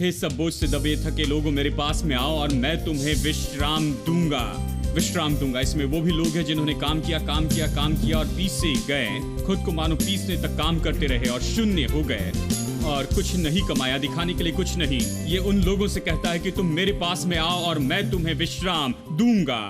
हे सब बोझ से दबे थके लोगों, मेरे पास में आओ और मैं तुम्हें विश्राम दूंगा। विश्राम दूंगा। इसमें वो भी लोग हैं जिन्होंने काम किया और पीसे गए, खुद को मानो पीसने तक काम करते रहे और शून्य हो गए और कुछ नहीं कमाया, दिखाने के लिए कुछ नहीं। ये उन लोगों से कहता है कि तुम मेरे पास में आओ और मैं तुम्हें विश्राम दूंगा।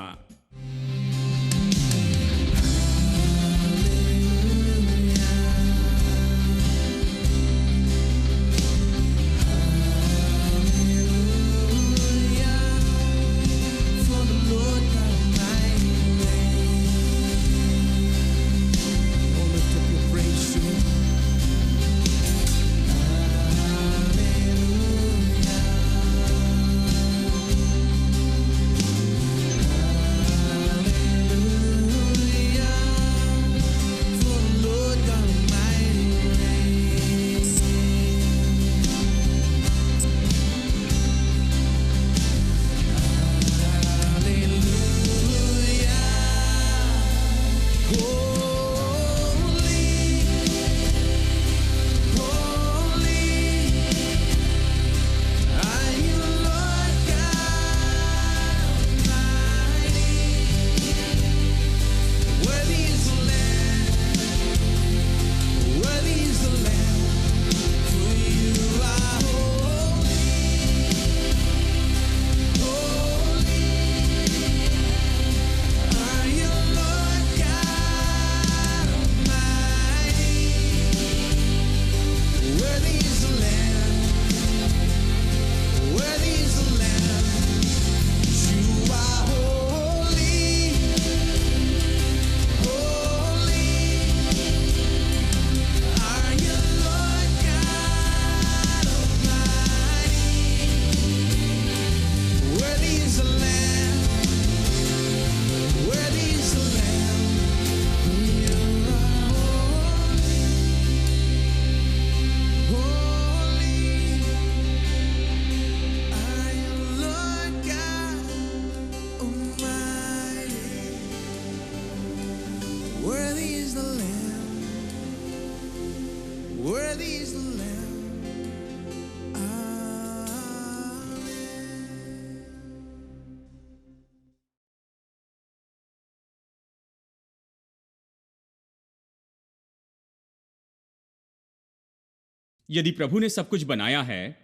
यदि प्रभु ने सब कुछ बनाया है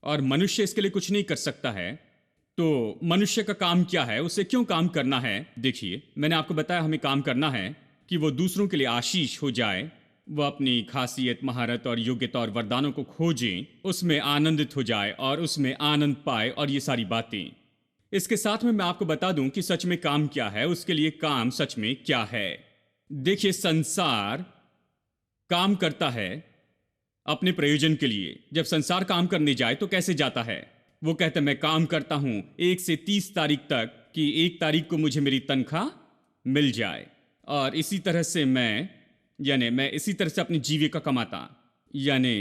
और मनुष्य इसके लिए कुछ नहीं कर सकता है, तो मनुष्य का काम क्या है? उसे क्यों काम करना है? देखिए, मैंने आपको बताया हमें काम करना है कि वो दूसरों के लिए आशीष हो जाए, वो अपनी खासियत, महारत और योग्यता और वरदानों को खोजें, उसमें आनंदित हो जाए और उसमें आनंद पाए और ये सारी बातें। इसके साथ में मैं आपको बता दूं कि सच में काम क्या है, उसके लिए काम सच में क्या है। देखिए, संसार काम करता है अपने प्रयोजन के लिए। जब संसार काम करने जाए तो कैसे जाता है? वो कहता है मैं काम करता हूं 1 से 30 तारीख तक कि 1 तारीख को मुझे मेरी तनख्वाह मिल जाए, और इसी तरह से मैं इसी तरह से अपनी जीविका कमाता। यानी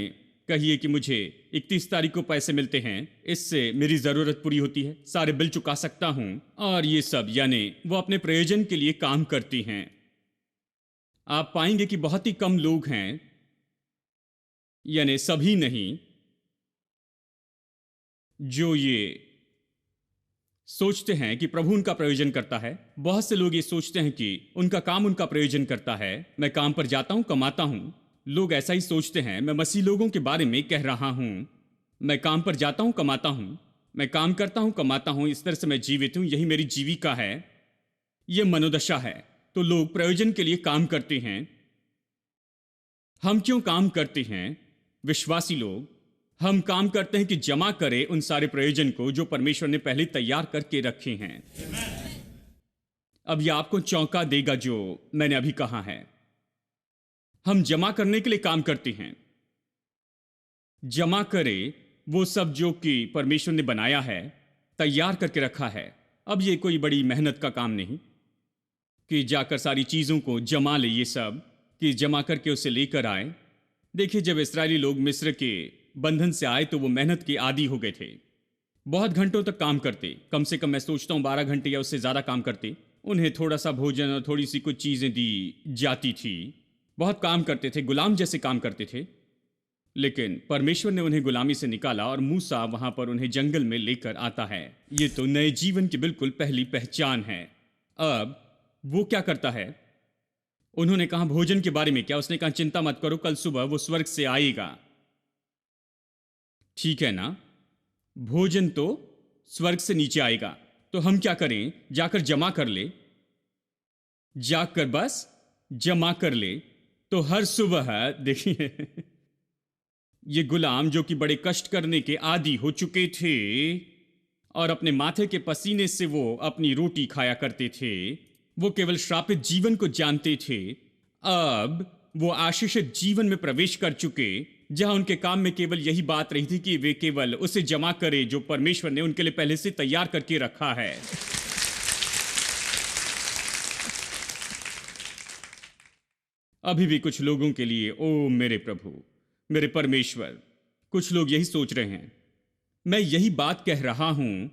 कहिए कि मुझे 31 तारीख को पैसे मिलते हैं, इससे मेरी ज़रूरत पूरी होती है, सारे बिल चुका सकता हूं और ये सब। यानी वो अपने प्रयोजन के लिए काम करती हैं। आप पाएंगे कि बहुत ही कम लोग हैं, यानी सभी नहीं, जो ये सोचते हैं कि प्रभु उनका प्रयोजन करता है। बहुत से लोग ये सोचते हैं कि उनका काम उनका प्रयोजन करता है। मैं काम पर जाता हूं, कमाता हूं। लोग ऐसा ही सोचते हैं। मैं मसीह लोगों के बारे में कह रहा हूं। मैं काम पर जाता हूं, कमाता हूं, मैं काम करता हूं, कमाता हूं, इस तरह से मैं जीवित हूं, यही मेरी जीविका है। यह मनोदशा है। तो लोग प्रयोजन के लिए काम करते हैं। हम क्यों काम करते हैं? विश्वासी लोग, हम काम करते हैं कि जमा करें उन सारे प्रयोजन को जो परमेश्वर ने पहले तैयार करके रखे हैं। अब यह आपको चौंका देगा जो मैंने अभी कहा है। हम जमा करने के लिए काम करते हैं। जमा करें वो सब जो कि परमेश्वर ने बनाया है, तैयार करके रखा है। अब ये कोई बड़ी मेहनत का काम नहीं कि जाकर सारी चीज़ों को जमा ले, ये सब कि जमा करके उसे लेकर आए। देखिए, जब इस्राएली लोग मिस्र के बंधन से आए तो वो मेहनत के आदी हो गए थे। बहुत घंटों तक काम करते, कम से कम मैं सोचता हूँ 12 घंटे या उससे ज़्यादा काम करते। उन्हें थोड़ा सा भोजन और थोड़ी सी कुछ चीज़ें दी जाती थी। बहुत काम करते थे, गुलाम जैसे काम करते थे। लेकिन परमेश्वर ने उन्हें गुलामी से निकाला और मूसा वहां पर उन्हें जंगल में लेकर आता है। ये तो नए जीवन की बिल्कुल पहली पहचान है। अब वो क्या करता है? उन्होंने कहा भोजन के बारे में क्या? उसने कहा चिंता मत करो, कल सुबह वो स्वर्ग से आएगा। ठीक है ना, भोजन तो स्वर्ग से नीचे आएगा। तो हम क्या करें? जाकर जमा कर ले, जाकर बस जमा कर ले। तो हर सुबह देखिए ये गुलाम जो कि बड़े कष्ट करने के आदी हो चुके थे और अपने माथे के पसीने से वो अपनी रोटी खाया करते थे, वो केवल श्रापित जीवन को जानते थे। अब वो आशीषित जीवन में प्रवेश कर चुके, जहां उनके काम में केवल यही बात रही थी कि वे केवल उसे जमा करें जो परमेश्वर ने उनके लिए पहले से तैयार करके रखा है। अभी भी कुछ लोगों के लिए, ओ मेरे प्रभु, मेरे परमेश्वर, कुछ लोग यही सोच रहे हैं। मैं यही बात कह रहा हूं,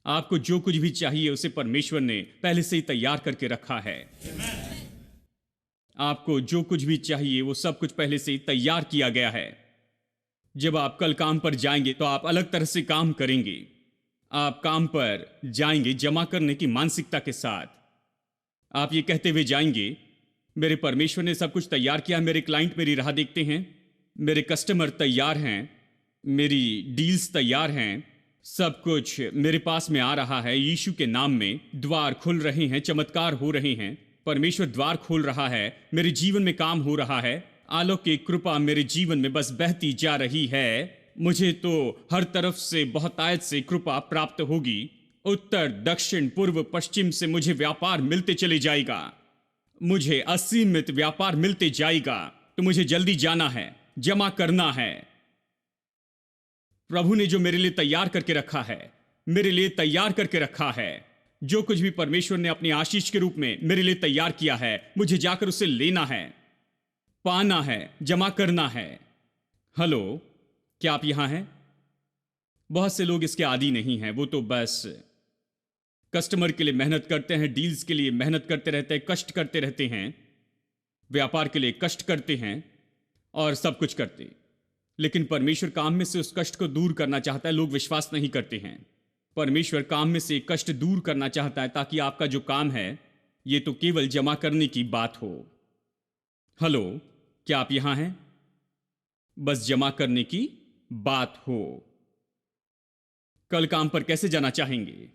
आपको जो कुछ भी चाहिए उसे परमेश्वर ने पहले से ही तैयार करके रखा है। आपको जो कुछ भी चाहिए वो सब कुछ पहले से ही तैयार किया गया है। जब आप कल काम पर जाएंगे तो आप अलग तरह से काम करेंगे। आप काम पर जाएंगे जमा करने की मानसिकता के साथ। आप ये कहते हुए जाएंगे, मेरे परमेश्वर ने सब कुछ तैयार किया, मेरे क्लाइंट मेरी राह देखते हैं, मेरे कस्टमर तैयार हैं, मेरी डील्स तैयार हैं, सब कुछ मेरे पास में आ रहा है। यीशु के नाम में द्वार खुल रहे हैं, चमत्कार हो रहे हैं, परमेश्वर द्वार खोल रहा है, मेरे जीवन में काम हो रहा है, आलोक की कृपा मेरे जीवन में बस बहती जा रही है। मुझे तो हर तरफ से बहुतायत से कृपा प्राप्त होगी। उत्तर दक्षिण पूर्व पश्चिम से मुझे व्यापार मिलते चले जाएगा, मुझे असीमित व्यापार मिलते जाएगा। तो मुझे जल्दी जाना है, जमा करना है। प्रभु ने जो मेरे लिए तैयार करके रखा है, मेरे लिए तैयार करके रखा है, जो कुछ भी परमेश्वर ने अपनी आशीष के रूप में मेरे लिए तैयार किया है, मुझे जाकर उसे लेना है, पाना है, जमा करना है। हेलो, क्या आप यहां हैं? बहुत से लोग इसके आदी नहीं हैं। वो तो बस कस्टमर के लिए मेहनत करते हैं, डील्स के लिए मेहनत करते रहते हैं, कष्ट करते रहते हैं, व्यापार के लिए कष्ट करते हैं और सब कुछ करते। लेकिन परमेश्वर काम में से उस कष्ट को दूर करना चाहता है। लोग विश्वास नहीं करते हैं। परमेश्वर काम में से कष्ट दूर करना चाहता है ताकि आपका जो काम है ये तो केवल जमा करने की बात हो। हेलो, क्या आप यहां हैं? बस जमा करने की बात हो। कल काम पर कैसे जाना चाहेंगे?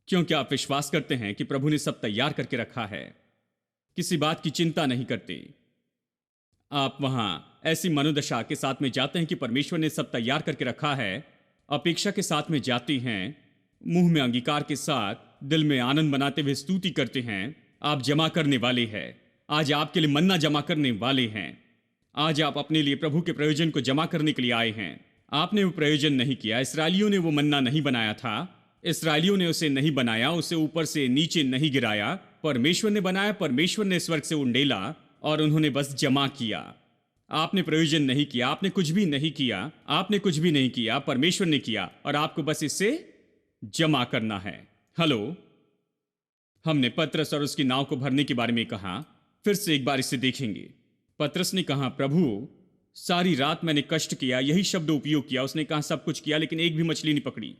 क्योंकि आप विश्वास करते हैं कि प्रभु ने सब तैयार करके रखा है, किसी बात की चिंता नहीं करते। आप वहां ऐसी मनोदशा के साथ में जाते हैं कि परमेश्वर ने सब तैयार करके रखा है, अपेक्षा के साथ में जाते हैं, मुंह में अंगीकार के साथ, दिल में आनंद बनाते हुए स्तुति करते हैं। आप जमा करने वाले हैं। आज आपके लिए मन्ना जमा करने वाले हैं। आज आप अपने लिए प्रभु के प्रयोजन को जमा करने के लिए आए हैं। आपने वो प्रयोजन नहीं किया। इसराइलियों ने वो मन्ना नहीं बनाया था, इसराइलियों ने उसे नहीं बनाया, उसे ऊपर से नीचे नहीं गिराया। परमेश्वर ने बनाया, परमेश्वर ने स्वर्ग से उंडेला और उन्होंने बस जमा किया। आपने प्रयोजन नहीं किया, आपने कुछ भी नहीं किया, आपने कुछ भी नहीं किया, परमेश्वर ने किया और आपको बस इसे जमा करना है। हेलो, हमने पतरस और उसकी नाव को भरने के बारे में कहा। फिर से एक बार इसे देखेंगे। पतरस ने कहा, प्रभु सारी रात मैंने कष्ट किया, यही शब्द उपयोग किया। उसने कहा सब कुछ किया लेकिन एक भी मछली नहीं पकड़ी।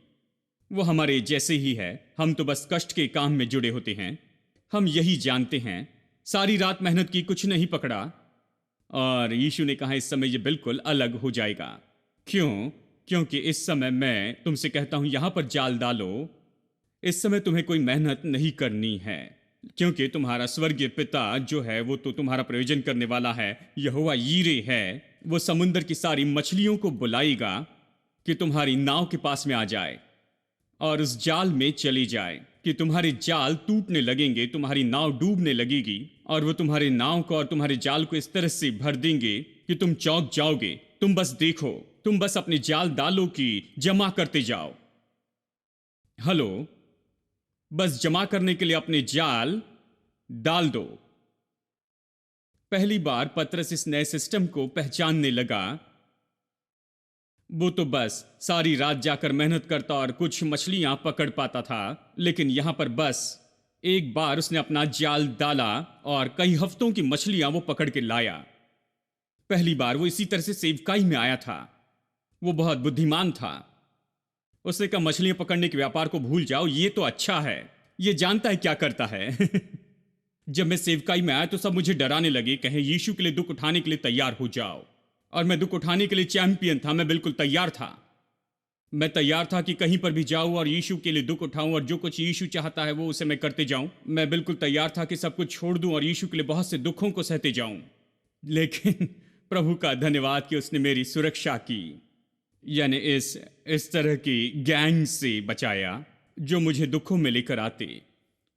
वो हमारे जैसे ही है, हम तो बस कष्ट के काम में जुड़े होते हैं। हम यही जानते हैं, सारी रात मेहनत की, कुछ नहीं पकड़ा। और यीशु ने कहा इस समय ये बिल्कुल अलग हो जाएगा। क्यों? क्योंकि इस समय मैं तुमसे कहता हूं यहां पर जाल डालो। इस समय तुम्हें कोई मेहनत नहीं करनी है, क्योंकि तुम्हारा स्वर्गीय पिता जो है वो तो तुम्हारा प्रयोजन करने वाला है। यहोवा यीरे है, वो समुद्र की सारी मछलियों को बुलाएगा कि तुम्हारी नाव के पास में आ जाए और उस जाल में चली जाए, कि तुम्हारे जाल टूटने लगेंगे, तुम्हारी नाव डूबने लगेगी और वो तुम्हारे नाव को और तुम्हारे जाल को इस तरह से भर देंगे कि तुम चौंक जाओगे। तुम बस देखो, तुम बस अपने जाल डालो कि जमा करते जाओ। हेलो, बस जमा करने के लिए अपने जाल डाल दो। पहली बार पतरस इस नए सिस्टम को पहचानने लगा। वो तो बस सारी रात जाकर मेहनत करता और कुछ मछलियां पकड़ पाता था, लेकिन यहां पर बस एक बार उसने अपना जाल डाला और कई हफ्तों की मछलियां वो पकड़ के लाया। पहली बार वो इसी तरह से सेवकाई में आया था। वो बहुत बुद्धिमान था। उसने कहा मछलियां पकड़ने के व्यापार को भूल जाओ, ये तो अच्छा है, ये जानता है क्या करता है। जब मैं सेवकाई में आया तो सब मुझे डराने लगे, कहे यीशु के लिए दुख उठाने के लिए तैयार हो जाओ। और मैं दुख उठाने के लिए चैंपियन था, मैं बिल्कुल तैयार था। मैं तैयार था कि कहीं पर भी जाऊं और यीशु के लिए दुख उठाऊं और जो कुछ यीशु चाहता है वो उसे मैं करते जाऊं। मैं बिल्कुल तैयार था कि सब कुछ छोड़ दूं और यीशु के लिए बहुत से दुखों को सहते जाऊं। लेकिन प्रभु का धन्यवाद कि उसने मेरी सुरक्षा की, यानी इस तरह की गैंग से बचाया जो मुझे दुखों में लेकर आते।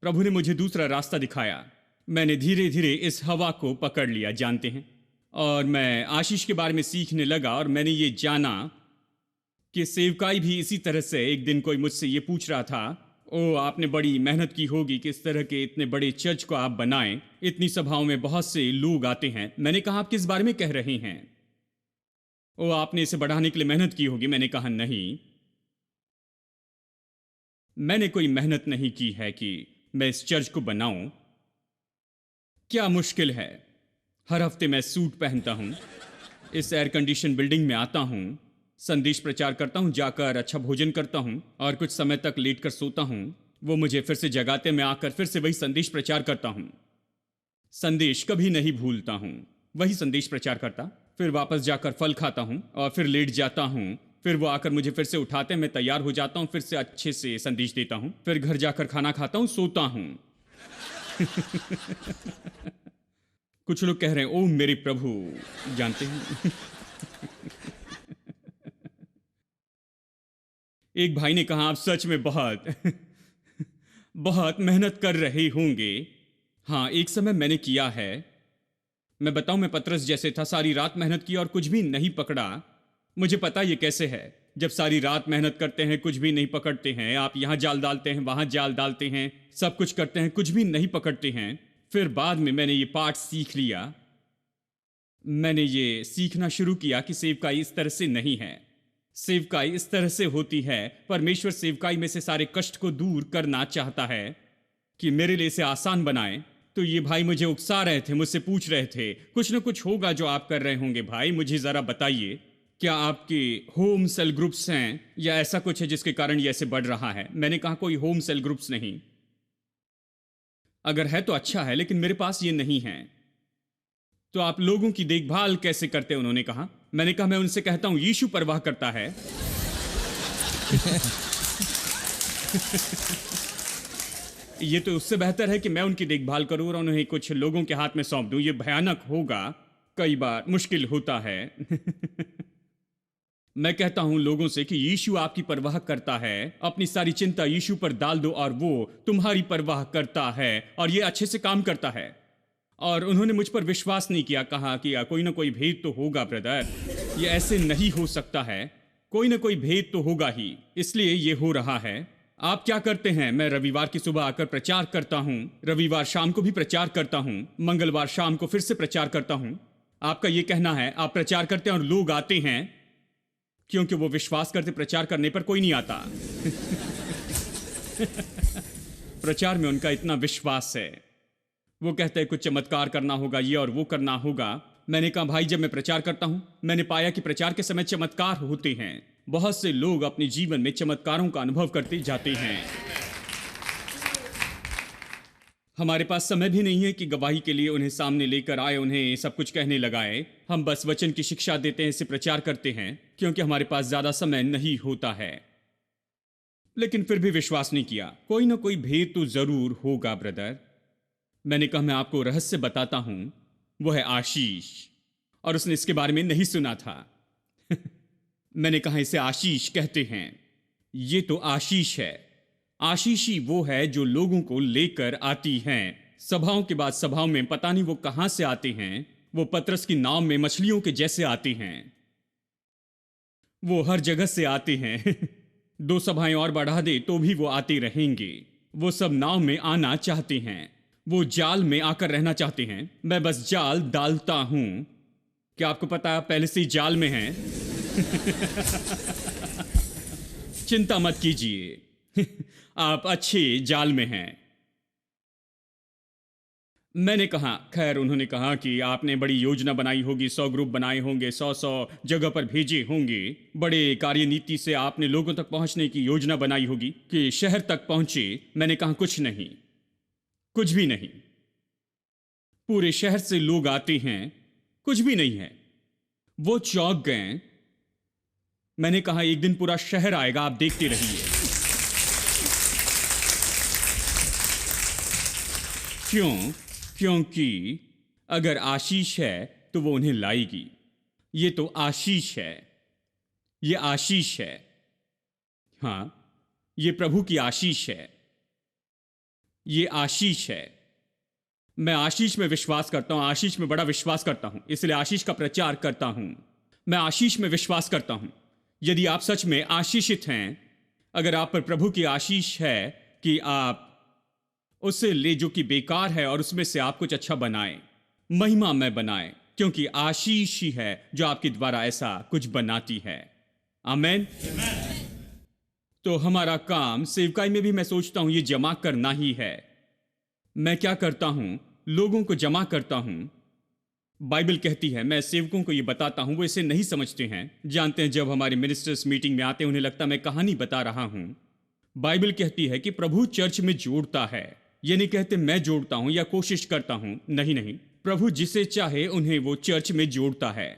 प्रभु ने मुझे दूसरा रास्ता दिखाया। मैंने धीरे धीरे इस हवा को पकड़ लिया, जानते हैं, और मैं आशीष के बारे में सीखने लगा। और मैंने ये जाना कि सेवकाई भी इसी तरह से। एक दिन कोई मुझसे ये पूछ रहा था, ओ आपने बड़ी मेहनत की होगी, किस तरह के इतने बड़े चर्च को आप बनाएं, इतनी सभाओं में बहुत से लोग आते हैं। मैंने कहा आप किस बारे में कह रहे हैं? ओ आपने इसे बढ़ाने के लिए मेहनत की होगी। मैंने कहा नहीं, मैंने कोई मेहनत नहीं की है कि मैं इस चर्च को बनाऊं। क्या मुश्किल है, हर हफ्ते मैं सूट पहनता हूं, इस एयर कंडीशन बिल्डिंग में आता हूं, संदेश प्रचार करता हूं, जाकर अच्छा भोजन करता हूं और कुछ समय तक लेटकर सोता हूं। वो मुझे फिर से जगाते, मैं आकर फिर से वही संदेश प्रचार करता हूं। संदेश कभी नहीं भूलता हूं, वही संदेश प्रचार करता, फिर वापस जाकर फल खाता हूं और फिर लेट जाता हूं। फिर वो आकर मुझे फिर से उठाते, मैं तैयार हो जाता हूं, फिर से अच्छे से संदेश देता हूं, फिर घर जाकर खाना खाता हूं, सोता हूं। कुछ लोग कह रहे हैं ओ मेरे प्रभु, जानते हैं। एक भाई ने कहा आप सच में बहुत बहुत मेहनत कर रहे होंगे। हाँ, एक समय मैंने किया है। मैं बताऊं, मैं पतरस जैसे था, सारी रात मेहनत की और कुछ भी नहीं पकड़ा। मुझे पता ये कैसे है। जब सारी रात मेहनत करते हैं, कुछ भी नहीं पकड़ते हैं, आप यहां जाल डालते हैं, वहां जाल डालते हैं, सब कुछ करते हैं, कुछ भी नहीं पकड़ते हैं। फिर बाद में मैंने ये पाठ सीख लिया। मैंने ये सीखना शुरू किया कि सेवकाई इस तरह से नहीं है। सेवकाई इस तरह से होती है, परमेश्वर सेवकाई में से सारे कष्ट को दूर करना चाहता है कि मेरे लिए इसे आसान बनाए। तो ये भाई मुझे उकसा रहे थे, मुझसे पूछ रहे थे कुछ ना कुछ होगा जो आप कर रहे होंगे भाई, मुझे जरा बताइए, क्या आपके होम सेल ग्रुप्स हैं या ऐसा कुछ है जिसके कारण ये ऐसे बढ़ रहा है? मैंने कहा कोई होम सेल ग्रुप्स नहीं, अगर है तो अच्छा है, लेकिन मेरे पास ये नहीं है। तो आप लोगों की देखभाल कैसे करते हैं? उन्होंने कहा। मैंने कहा मैं उनसे कहता हूं यीशु परवाह करता है। ये तो उससे बेहतर है कि मैं उनकी देखभाल करूं और उन्हें कुछ लोगों के हाथ में सौंप दूं। ये भयानक होगा, कई बार मुश्किल होता है। मैं कहता हूं लोगों से कि यीशु आपकी परवाह करता है, अपनी सारी चिंता यीशु पर डाल दो और वो तुम्हारी परवाह करता है और ये अच्छे से काम करता है। और उन्होंने मुझ पर विश्वास नहीं किया, कहा कि कोई ना कोई भेद तो होगा ब्रदर, ये ऐसे नहीं हो सकता है, कोई ना कोई भेद तो होगा ही, इसलिए ये हो रहा है। आप क्या करते हैं? मैं रविवार की सुबह आकर प्रचार करता हूं, रविवार शाम को भी प्रचार करता हूं, मंगलवार शाम को फिर से प्रचार करता हूं। आपका ये कहना है आप प्रचार करते हैं और लोग आते हैं क्योंकि वो विश्वास करते, प्रचार करने पर कोई नहीं आता। प्रचार में उनका इतना विश्वास है, वो कहते हैं कुछ चमत्कार करना होगा, ये और वो करना होगा। मैंने कहा भाई जब मैं प्रचार करता हूं, मैंने पाया कि प्रचार के समय चमत्कार होते हैं। बहुत से लोग अपने जीवन में चमत्कारों का अनुभव करते जाते हैं। हमारे पास समय भी नहीं है कि गवाही के लिए उन्हें सामने लेकर आए, उन्हें सब कुछ कहने लगाए। हम बस वचन की शिक्षा देते हैं, इसे प्रचार करते हैं क्योंकि हमारे पास ज्यादा समय नहीं होता है। लेकिन फिर भी विश्वास नहीं किया। कोई ना कोई भेद तो जरूर होगा ब्रदर। मैंने कहा मैं आपको रहस्य बताता हूं, वो है आशीष, और उसने इसके बारे में नहीं सुना था। मैंने कहा इसे आशीष कहते हैं। ये तो आशीष है। आशीषी वो है जो लोगों को लेकर आती हैं सभाओं के बाद सभाओं में। पता नहीं वो कहां से आते हैं, वो पतरस की नाव में मछलियों के जैसे आते हैं, वो हर जगह से आते हैं। 2 सभाएं और बढ़ा दे तो भी वो आते रहेंगे। वो सब नाव में आना चाहते हैं, वो जाल में आकर रहना चाहते हैं। मैं बस जाल डालता हूं। क्या आपको पता है आप पहले से ही जाल में हैं? चिंता मत कीजिए, आप अच्छे जाल में हैं। मैंने कहा, खैर उन्होंने कहा कि आपने बड़ी योजना बनाई होगी, 100 ग्रुप बनाए होंगे, 100 जगह पर भेजे होंगे, बड़े कार्यनीति से आपने लोगों तक पहुंचने की योजना बनाई होगी कि शहर तक पहुंचे। मैंने कहा कुछ नहीं, कुछ भी नहीं। पूरे शहर से लोग आते हैं, कुछ भी नहीं है। वो चौंक गए। मैंने कहा एक दिन पूरा शहर आएगा, आप देखते रहिए। क्यों? क्योंकि अगर आशीष है तो वो उन्हें लाएगी। ये तो आशीष है, ये आशीष है। हां, ये प्रभु की आशीष है, ये आशीष है। मैं आशीष में विश्वास करता हूं, आशीष में बड़ा विश्वास करता हूं, इसलिए आशीष का प्रचार करता हूं। मैं आशीष में विश्वास करता हूं। यदि आप सच में आशीषित हैं, अगर आप पर प्रभु की आशीष है कि आप उससे ले जो कि बेकार है और उसमें से आप कुछ अच्छा बनाएं, महिमा में बनाएं, क्योंकि आशीष ही है जो आपके द्वारा ऐसा कुछ बनाती है। आमेन। तो हमारा काम सेवकाई में भी मैं सोचता हूं ये जमा करना ही है। मैं क्या करता हूं? लोगों को जमा करता हूं। बाइबल कहती है, मैं सेवकों को ये बताता हूं, वो इसे नहीं समझते हैं। जानते हैं, जब हमारे मिनिस्टर्स मीटिंग में आते हैं उन्हें लगता है मैं कहानी बता रहा हूं। बाइबल कहती है कि प्रभु चर्च में जोड़ता है। ये नहीं कहते मैं जोड़ता हूं या कोशिश करता हूं, नहीं नहीं, प्रभु जिसे चाहे उन्हें वो चर्च में जोड़ता है।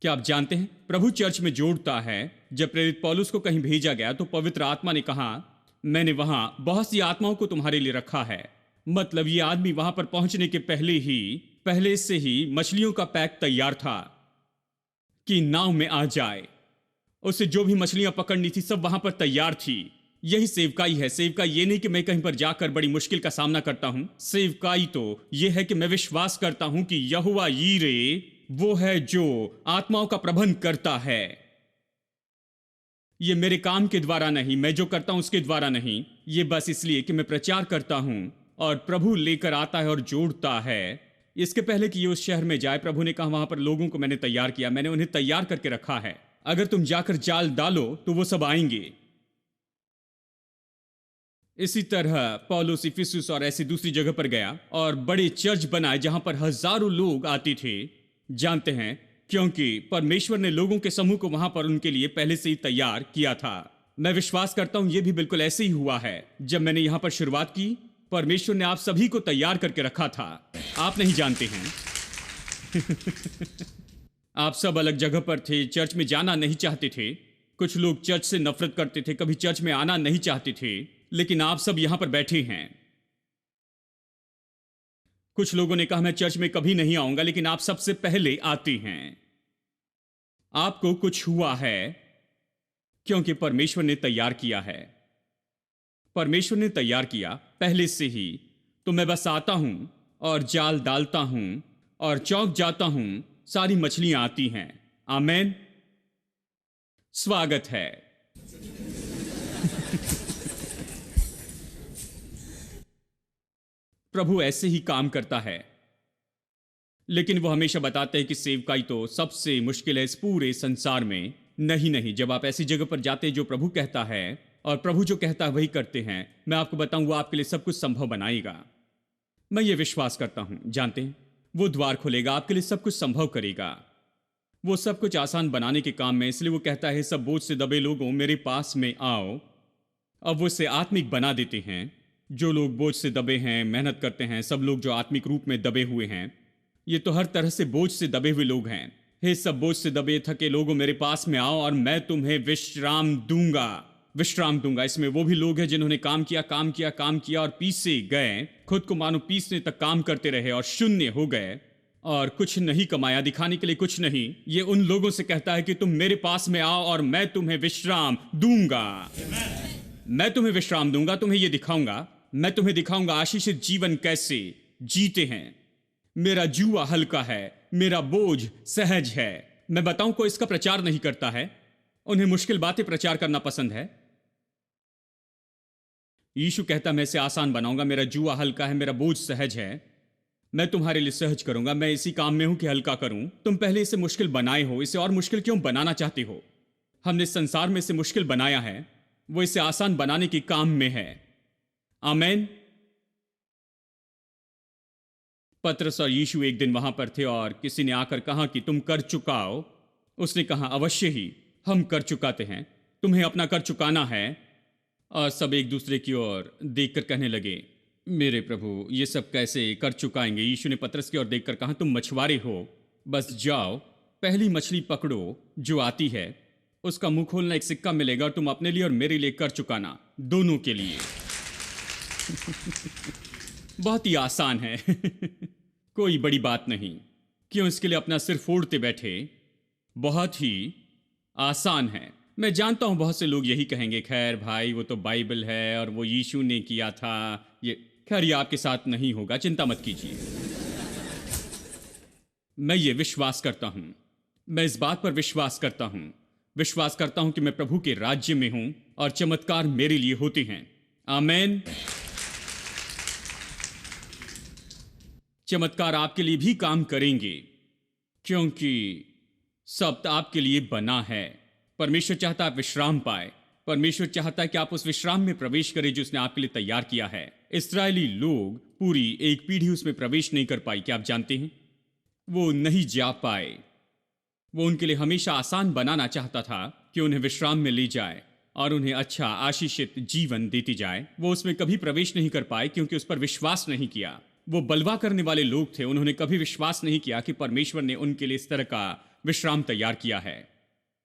क्या आप जानते हैं, प्रभु चर्च में जोड़ता है। जब प्रेरित पौलुस को कहीं भेजा गया तो पवित्र आत्मा ने कहा, मैंने वहां बहुत सी आत्माओं को तुम्हारे लिए रखा है। मतलब ये आदमी वहां पर पहुंचने के पहले से ही मछलियों का पैक तैयार था कि नाव में आ जाए। उसे जो भी मछलियां पकड़नी थी सब वहां पर तैयार थी। यही सेवकाई है। सेवकाई ये नहीं कि मैं कहीं पर जाकर बड़ी मुश्किल का सामना करता हूं। सेवकाई तो यह है कि मैं विश्वास करता हूं कि यहोवा यीरे वो है जो आत्माओं का प्रबंध करता है। ये मेरे काम के द्वारा नहीं, मैं जो करता हूं उसके द्वारा नहीं, ये बस इसलिए कि मैं प्रचार करता हूं और प्रभु लेकर आता है और जोड़ता है। इसके पहले कि ये उस शहर में जाए, प्रभु ने कहा वहां पर लोगों को मैंने तैयार किया, मैंने उन्हें तैयार करके रखा है। अगर तुम जाकर जाल डालो तो वो सब आएंगे। इसी तरह पौलुस इफिसुस और ऐसी दूसरी जगह पर गया और बड़े चर्च बनाए जहां पर हजारों लोग आते थे। जानते हैं, क्योंकि परमेश्वर ने लोगों के समूह को वहां पर उनके लिए पहले से ही तैयार किया था। मैं विश्वास करता हूं यह भी बिल्कुल ऐसे ही हुआ है। जब मैंने यहां पर शुरुआत की, परमेश्वर ने आप सभी को तैयार करके रखा था। आप नहीं जानते हैं। आप सब अलग जगह पर थे, चर्च में जाना नहीं चाहते थे। कुछ लोग चर्च से नफरत करते थे, कभी चर्च में आना नहीं चाहते थे, लेकिन आप सब यहां पर बैठे हैं। कुछ लोगों ने कहा मैं चर्च में कभी नहीं आऊंगा, लेकिन आप सबसे पहले आते हैं। आपको कुछ हुआ है क्योंकि परमेश्वर ने तैयार किया है। परमेश्वर ने तैयार किया पहले से ही। तो मैं बस आता हूं और जाल डालता हूं और चौंक जाता हूं, सारी मछलियां आती हैं। आमेन। स्वागत है। प्रभु ऐसे ही काम करता है। लेकिन वो हमेशा बताते हैं कि सेवकाई तो सबसे मुश्किल है इस पूरे संसार में। नहीं नहीं, जब आप ऐसी जगह पर जाते हैं जो प्रभु कहता है और प्रभु जो कहता है वही करते हैं, मैं आपको बताऊं वो आपके लिए सब कुछ संभव बनाएगा। मैं ये विश्वास करता हूं। जानते हैं, वो द्वार खोलेगा, आपके लिए सब कुछ संभव करेगा। वो सब कुछ आसान बनाने के काम में, इसलिए वो कहता है सब बोझ से दबे लोगों मेरे पास में आओ। अब वो इसे आत्मिक बना देते हैं। जो लोग बोझ से दबे हैं, मेहनत करते हैं, सब लोग जो आत्मिक रूप में दबे हुए हैं, ये तो हर तरह से बोझ से दबे हुए लोग हैं। हे सब बोझ से दबे थके लोगों मेरे पास में आओ और मैं तुम्हें विश्राम दूंगा। विश्राम दूंगा। इसमें वो भी लोग हैं जिन्होंने काम किया और पीसे गए, खुद को मानो पीसने तक काम करते रहे और शून्य हो गए और कुछ नहीं कमाया, दिखाने के लिए कुछ नहीं। ये उन लोगों से कहता है कि तुम मेरे पास में आओ और मैं तुम्हें विश्राम दूंगा। मैं तुम्हें विश्राम दूंगा, तुम्हें ये दिखाऊंगा। मैं तुम्हें दिखाऊंगा आशीषित जीवन कैसे जीते हैं। मेरा जुआ हल्का है, मेरा बोझ सहज है। मैं बताऊं, कोई इसका प्रचार नहीं करता है, उन्हें मुश्किल बातें प्रचार करना पसंद है। यीशु कहता मैं इसे आसान बनाऊंगा, मेरा जुआ हल्का है, मेरा बोझ सहज है। मैं तुम्हारे लिए सहज करूंगा। मैं इसी काम में हूं कि हल्का करूं। तुम पहले इसे मुश्किल बनाए हो, इसे और मुश्किल क्यों बनाना चाहते हो? हमने संसार में इसे मुश्किल बनाया है, वो इसे आसान बनाने के काम में है। आमेन। पतरस और यीशु एक दिन वहां पर थे और किसी ने आकर कहा कि तुम कर चुकाओ। उसने कहा, अवश्य ही हम कर चुकाते हैं, तुम्हें अपना कर चुकाना है। और सब एक दूसरे की ओर देखकर कहने लगे, मेरे प्रभु ये सब कैसे कर चुकाएंगे। यीशु ने पतरस की ओर देखकर कहा, तुम मछुआरे हो, बस जाओ, पहली मछली पकड़ो जो आती है, उसका मुंह खोलना, एक सिक्का मिलेगा और तुम अपने लिए और मेरे लिए कर चुकाना, दोनों के लिए। बहुत ही आसान है। कोई बड़ी बात नहीं, क्यों इसके लिए अपना सिर फोड़ते बैठे। बहुत ही आसान है। मैं जानता हूं बहुत से लोग यही कहेंगे, खैर भाई वो तो बाइबल है और वो यीशु ने किया था, ये खैर ये आपके साथ नहीं होगा, चिंता मत कीजिए। मैं ये विश्वास करता हूं, मैं इस बात पर विश्वास करता हूं कि मैं प्रभु के राज्य में हूं और चमत्कार मेरे लिए होते हैं। आमेन। चमत्कार आपके लिए भी काम करेंगे, क्योंकि सब आपके लिए बना है। परमेश्वर चाहता है आप विश्राम पाए। परमेश्वर चाहता है कि आप उस विश्राम में प्रवेश करें जो उसने आपके लिए तैयार किया है। इस्राएली लोग पूरी एक पीढ़ी उसमें प्रवेश नहीं कर पाई, क्या आप जानते हैं? वो नहीं जा पाए। वो उनके लिए हमेशा आसान बनाना चाहता था कि उन्हें विश्राम में ले जाए और उन्हें अच्छा आशीषित जीवन देती जाए। वो उसमें कभी प्रवेश नहीं कर पाए क्योंकि उस पर विश्वास नहीं किया। वो बलवा करने वाले लोग थे, उन्होंने कभी विश्वास नहीं किया कि परमेश्वर ने उनके लिए इस तरह का विश्राम तैयार किया है।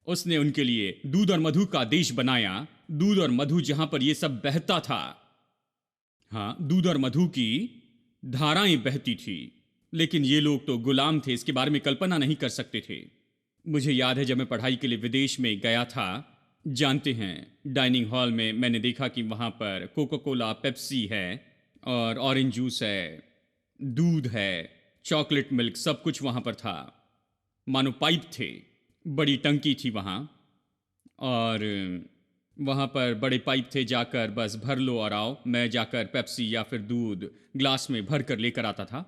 उसने उनके लिए दूध और मधु का देश बनाया, दूध और मधु जहां पर यह सब बहता था। हाँ, दूध और मधु की धाराएं बहती थी, लेकिन ये लोग तो गुलाम थे, इसके बारे में कल्पना नहीं कर सकते थे। मुझे याद है जब मैं पढ़ाई के लिए विदेश में गया था, जानते हैं डाइनिंग हॉल में मैंने देखा कि वहाँ पर कोका कोला, पेप्सी है और ऑरेंज जूस है, दूध है, चॉकलेट मिल्क, सब कुछ वहाँ पर था। मानो पाइप थे, बड़ी टंकी थी वहाँ, और वहाँ पर बड़े पाइप थे, जाकर बस भर लो और आओ। मैं जाकर पेप्सी या फिर दूध ग्लास में भर कर लेकर आता था।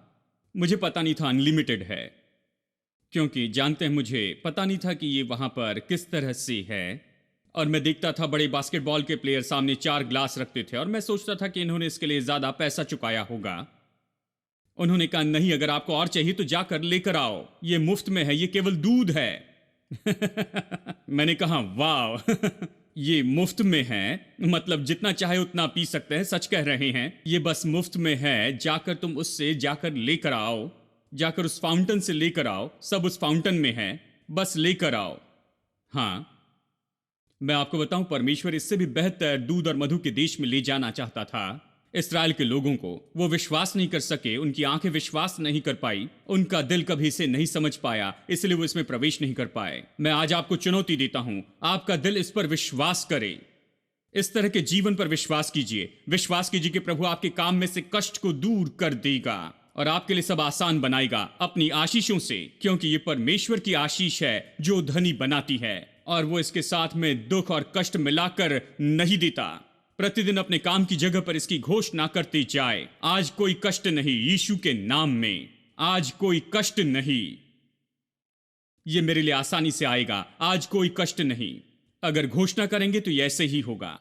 मुझे पता नहीं था अनलिमिटेड है, क्योंकि जानते हैं मुझे पता नहीं था कि ये वहाँ पर किस तरह से है। और मैं देखता था बड़े बास्केटबॉल के प्लेयर सामने 4 ग्लास रखते थे और मैं सोचता था कि इन्होंने इसके लिए ज़्यादा पैसा चुकाया होगा। उन्होंने कहा, नहीं, अगर आपको और चाहिए तो जाकर लेकर आओ, ये मुफ्त में है, ये केवल दूध है। मैंने कहा, वाह, ये मुफ्त में है, मतलब जितना चाहे उतना पी सकते हैं। सच कह रहे हैं, ये बस मुफ्त में है, जाकर तुम उससे जाकर लेकर आओ, जाकर उस फाउंटेन से लेकर आओ, सब उस फाउंटेन में है, बस लेकर आओ। हाँ, मैं आपको बताऊं, परमेश्वर इससे भी बेहतर दूध और मधु के देश में ले जाना चाहता था इस्राएल के लोगों को। वो विश्वास नहीं कर सके, उनकी आंखें विश्वास नहीं कर पाई, उनका दिल कभी इसे नहीं समझ पाया, इसलिए वो इसमें प्रवेश नहीं कर पाए। मैं आज आपको चुनौती देता हूं, आपका दिल इस पर विश्वास करे, इस तरह के जीवन पर विश्वास कीजिए। विश्वास कीजिए कि प्रभु आपके काम में से कष्ट को दूर कर देगा और आपके लिए सब आसान बनाएगा अपनी आशीषों से, क्योंकि ये परमेश्वर की आशीष है जो धनी बनाती है और वो इसके साथ में दुख और कष्ट मिलाकर नहीं देता। प्रतिदिन अपने काम की जगह पर इसकी घोषणा करते जाए, आज कोई कष्ट नहीं, यीशु के नाम में आज कोई कष्ट नहीं, ये मेरे लिए आसानी से आएगा, आज कोई कष्ट नहीं। अगर घोषणा करेंगे तो ये ऐसे ही होगा।